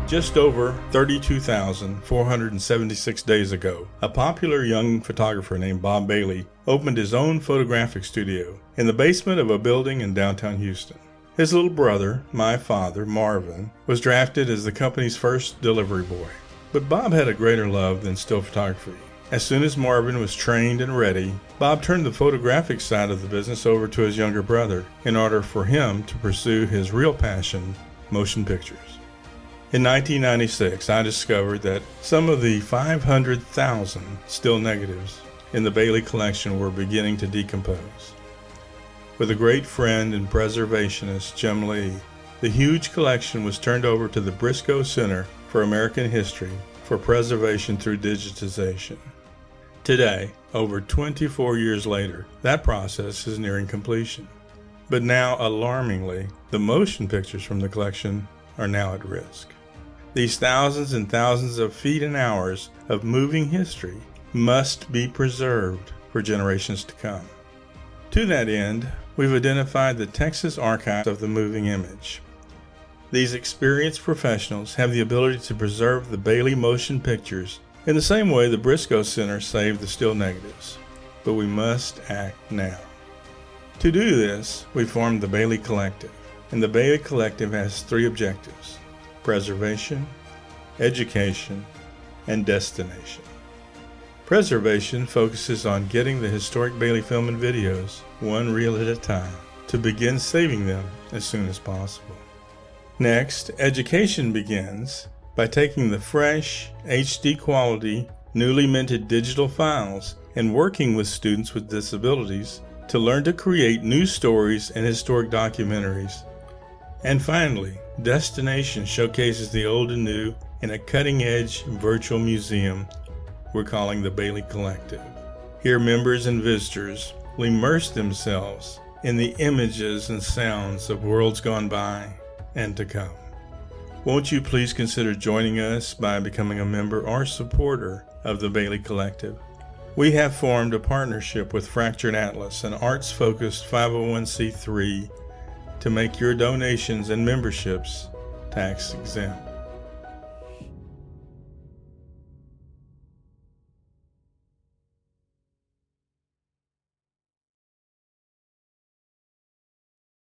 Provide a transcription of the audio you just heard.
Just over 32,476 days ago, a popular young photographer named Bob Bailey opened his own photographic studio in the basement of a building in downtown Houston. His little brother, my father, Marvin, was drafted as the company's first delivery boy. But Bob had a greater love than still photography. As soon as Marvin was trained and ready, Bob turned the photographic side of the business over to his younger brother in order for him to pursue his real passion, motion pictures. In 1996, I discovered that some of the 500,000 still negatives in the Bailey collection were beginning to decompose. With a great friend and preservationist, Jim Lee, the huge collection was turned over to the Briscoe Center for American History for preservation through digitization. Today, over 24 years later, that process is nearing completion. But now, alarmingly, the motion pictures from the collection are now at risk. These thousands and thousands of feet and hours of moving history must be preserved for generations to come. To that end, we've identified the Texas Archive of the Moving Image. These experienced professionals have the ability to preserve the Bailey motion pictures in the same way the Briscoe Center saved the still negatives. But we must act now. To do this, we formed the Bailey Collective, and the Bailey Collective has three objectives: preservation, education, and destination. Preservation focuses on getting the historic Bailey film and videos, one reel at a time, to begin saving them as soon as possible. Next, education begins by taking the fresh, HD quality, newly minted digital files and working with students with disabilities to learn to create new stories and historic documentaries. And finally, destination showcases the old and new in a cutting-edge virtual museum we're calling the Bailey Collective. Here, members and visitors will immerse themselves in the images and sounds of worlds gone by and to come. Won't you please consider joining us by becoming a member or supporter of the Bailey Collective? We have formed a partnership with Fractured Atlas, an arts-focused 501c3, to make your donations and memberships tax exempt.